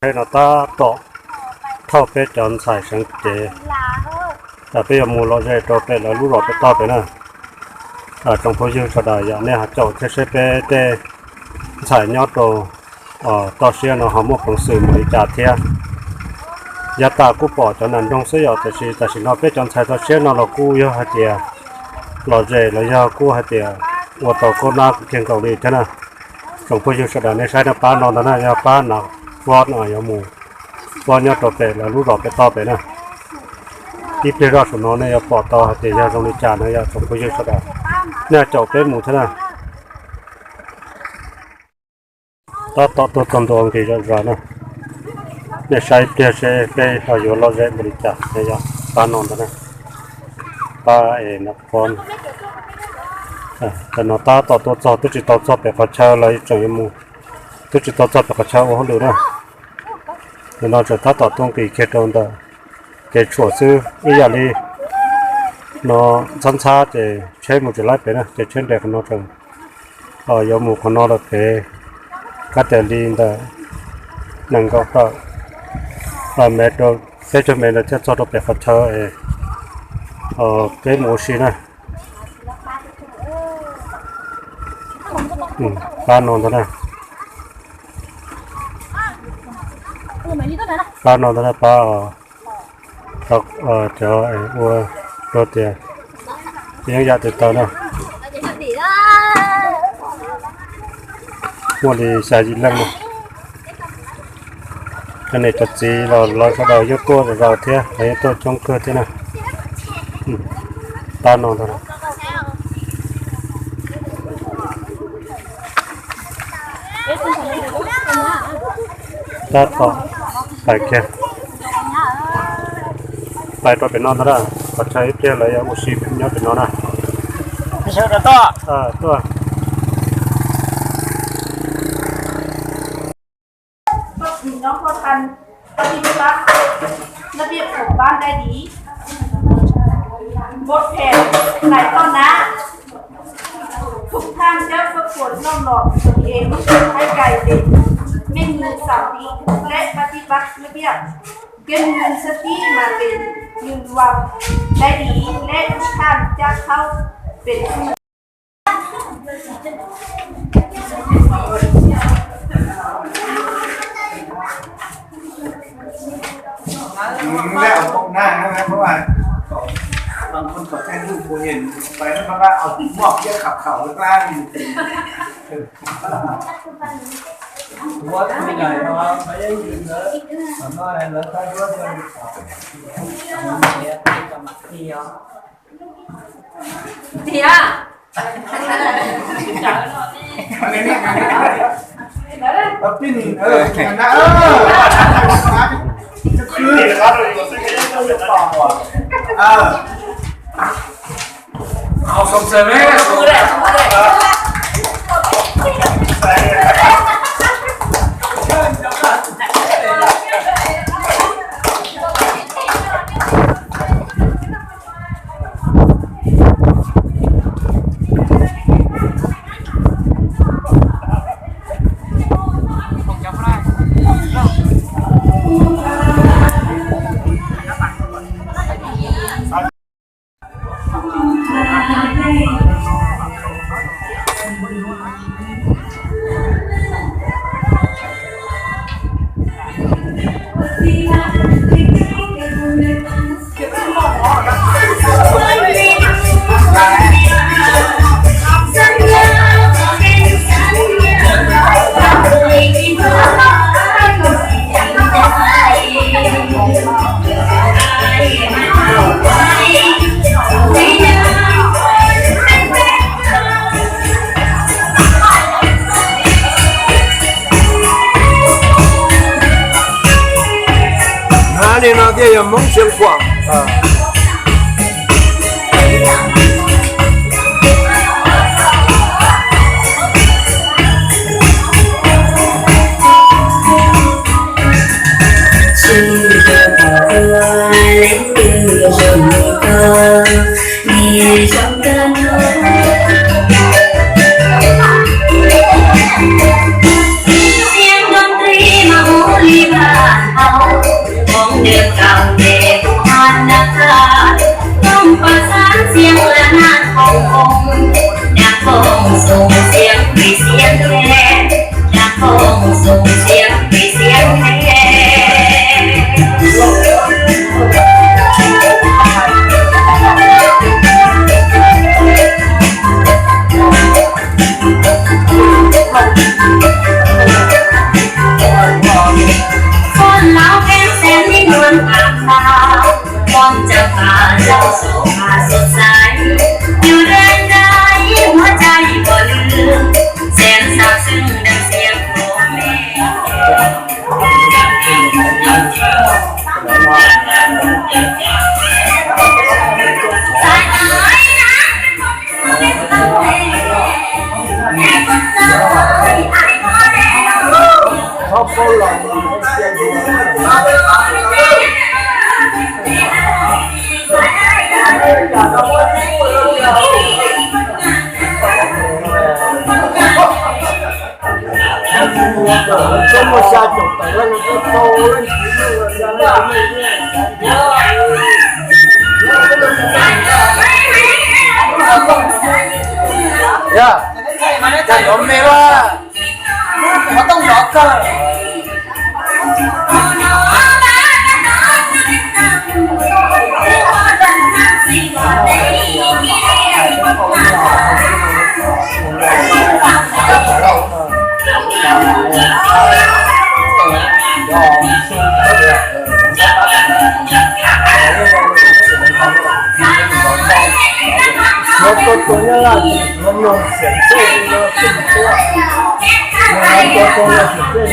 ให้เราต่อเข้าไปจอนใส่สังเกตแต่ไปยมูเราจะต่อไปแล้วรู้เราไปต่อไปนะจงพูดยืดสดายอย่างนี้ฮะเจ้าจะใช้ไปแต่ใส่ยอดต่อเสียเราหาหมกของสื่อมือจ่าเทียยาตากูปอจนนั้นต้องเสียแต่สิเราไปจอนใส่ต่อเสียเรากู้เยอะฮะเจียเราเจเรายากู้ฮะเจียว่าต่อคนนักเก่งเกาหลีใช่ไหมจงพูดยืดสดายในใช้น้ำปลานอนนะยาปลาหนักวอดหน่อยยาหมูวอดยอดต่อไปแล้วรู้เราไปต่อไปนะที่เพลย์สนองเนี่ยปอต่อฮะเจียตรงนี้จานนะยาจงพูดยืดสดายเนี่ยเจ้าเป็นหมูใช่ไหมต่อตัวตรงที่จะร้านนะเนี่ยใช้เปลี่ยนใช้ไปเอาอยู่เราจะบริจาคเนี่ยปานอนนะปานักบอลแต่นอตาต่อตัวจอตัวจิตต่อจอแบบกระเช้าเลยจังยมูตัวจิตต่อจอแบบกระเช้าว่าเขาดูนะเนี่ยเราจะถ้าต่อตรงกี่เคตอนเดอเกจชัวซื้ออีอย่างนี้เนาะชั้นช้าจะใช้หมดจะไล่ไปนะจะเช่นเด็กนอจังยมูคนนอเราไปก็แต่ลีนแต่นั่งก็เมตรเจ้าเมตรจะจอดไปขับเชอเป็นหมูชีนะป้านอนตอนนั้นป้านอนตอนนั้นป้าตักเจอวัวรถเดียยังอยากติดต่อนะวัวดีใส่ยินลังนะอันนี้ตัดสีเราก็เรายกตัวเราเทียให้ตัวจงเกิดที่นะตานอนเท่านั้นตาต่อไปแค่ไปตัวเป็นนอนนะปัจจัยเที่ยวอะไรอุชิเป็นยอดเป็นนอนนะไม่ใช่ตัวตัวน้องพอทันปฏิบัติระเบียบของบ้านได้ดีบทแผนหลายต้นนะทุกท่านจะฝึกฝนน้อมหล่อตัวเองให้ไกลเป็นไม่มีสติและปฏิบัติระเบียบเก็บเงินสติมาเป็นยืนวังได้ดีและทุกท่านจะเข้าเป็นผู้แล้วเอาตรงหน้านะเพราะว่าบางคนก็แค่รูปเห็นไปแล้วมันก็เอาหมอกเยอะขับเขาแล้วกล้าอยู่ว่าไม่ไงเพราะว่าไม่ได้ยินเลยทำอะไรแล้วใครรู้เลยเที่ยวอะไรเนี่ยแล้วพี่นี่แข่งนะคือเอาส่งเสริมให้ดูเลย你那边有梦想光你想的ที่บ้านเฮาของเดือเก่าเด็กผ่านนะคะต้องประสานเสียงและนาดขององค์อยากคงส่งเสียงให้เสียงแท้อยากคงส่งเสียงให้เสียงแท้คนลาวแก้มแสนที่นวลงามตาป้องจะพาเจ้าสู่หาสดใสอยู่เรื่อยใจหัวใจบ่ลืมแสนซาบซึ้งดังเสียงพ่อแม่สายน้อยนะเป็นคนเล่นแม่คนเจ้าไอ้พ่อแม่ ชอบเขาหลอกเสียงหัว这么下酒本来我就偷了你呀，这有没了？我动手干。我多多了，我用显示的更多，我多多了是这个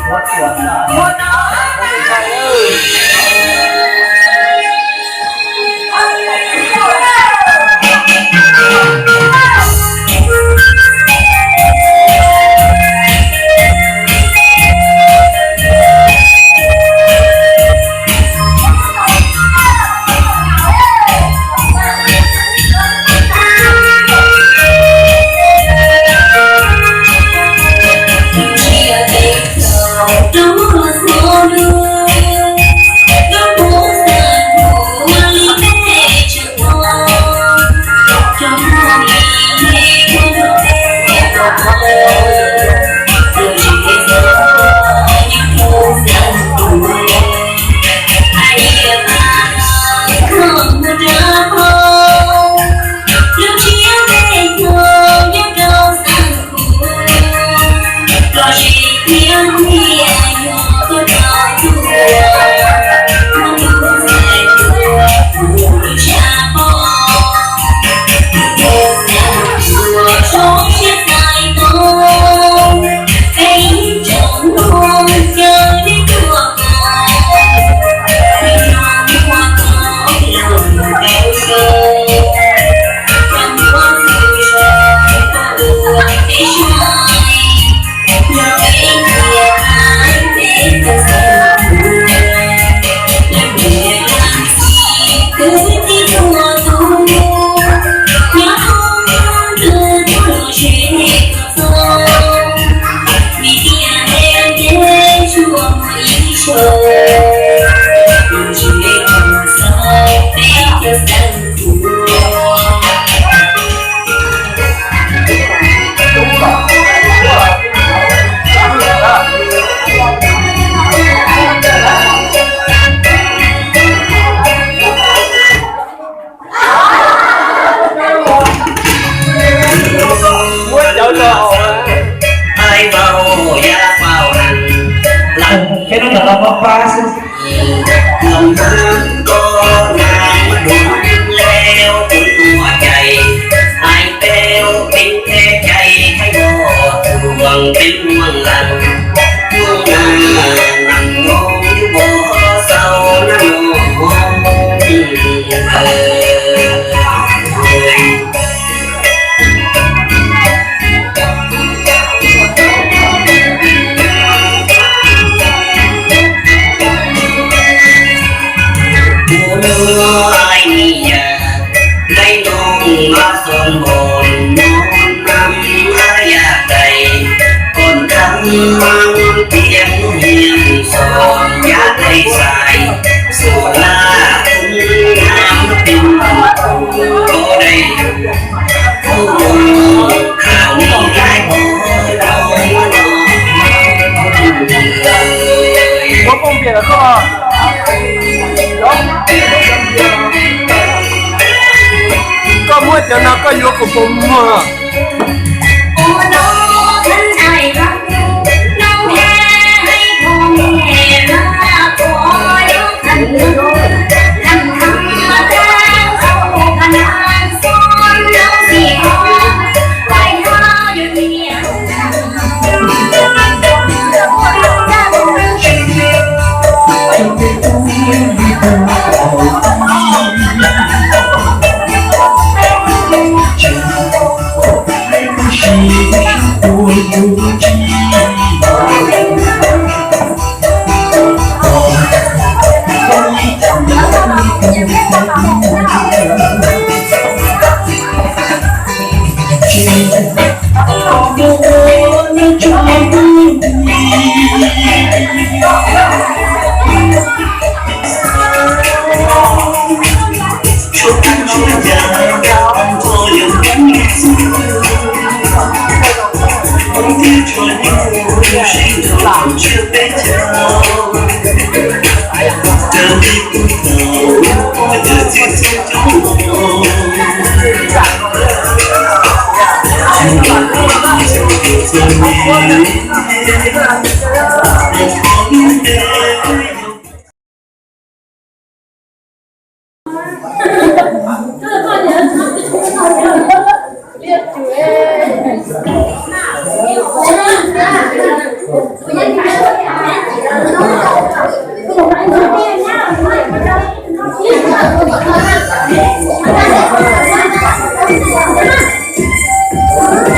我做的，我看cái đó là nó ba xin lòng thương có nàng đùn leo từหัวใจไอเปลวเป็นแค่ใจให้บ่ห่วงเป็นห่วงหลังห่วงหน้านั่งมองอยู่บ่เศร้านั่งมอง我方便了是吧？có mua cho nó có vô của bụng mà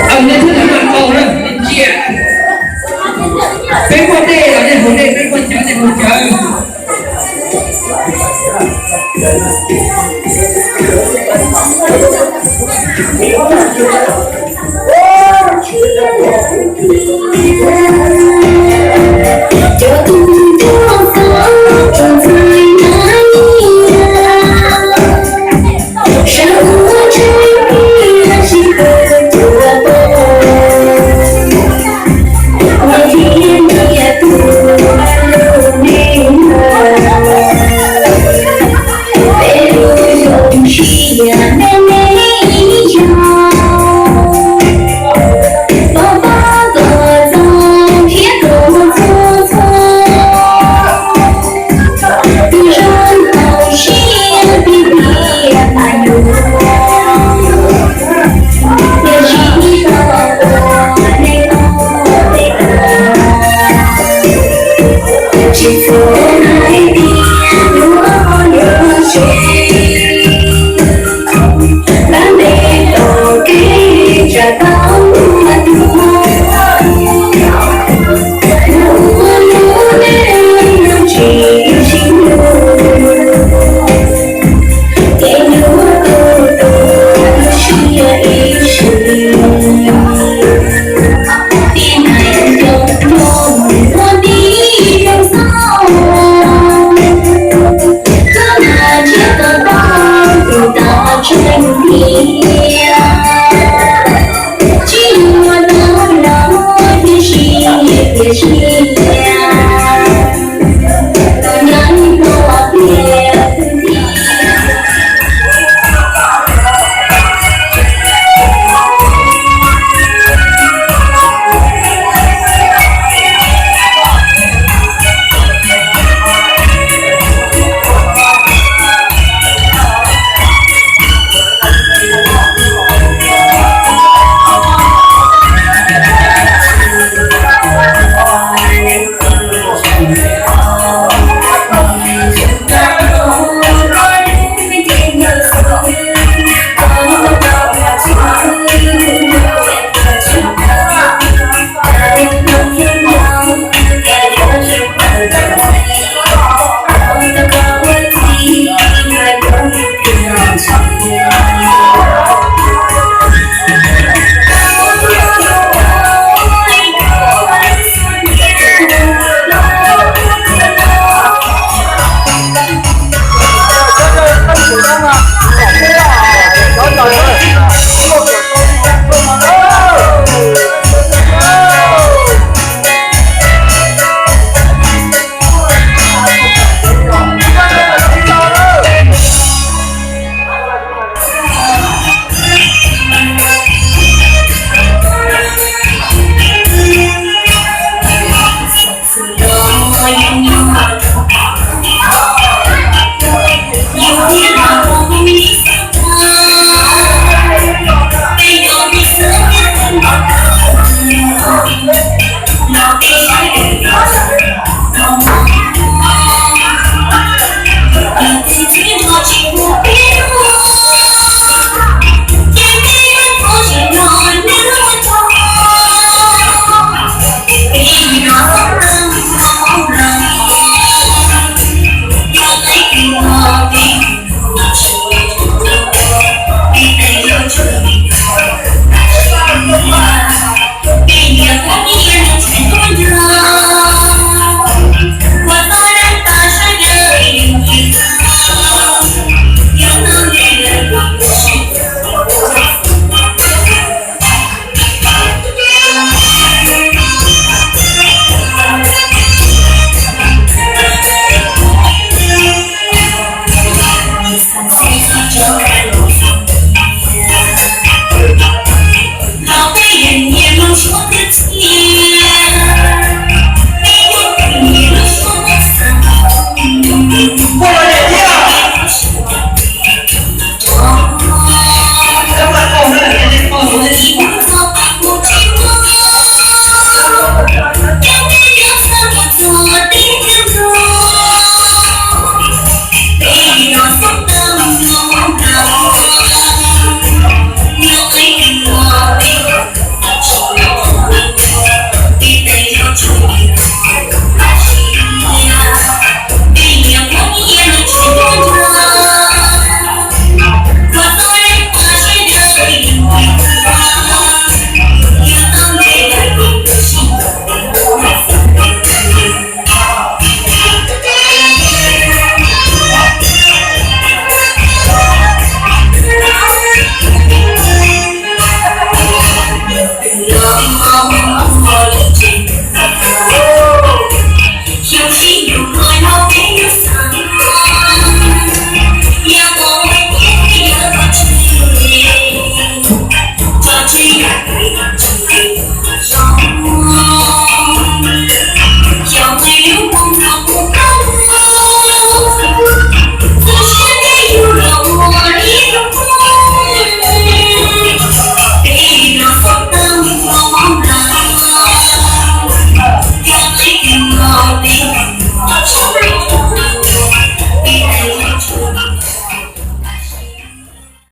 anh nên là bạn cầu lên bên kia bên quan đây là bên hồn đây bên quan trái này hồn trời She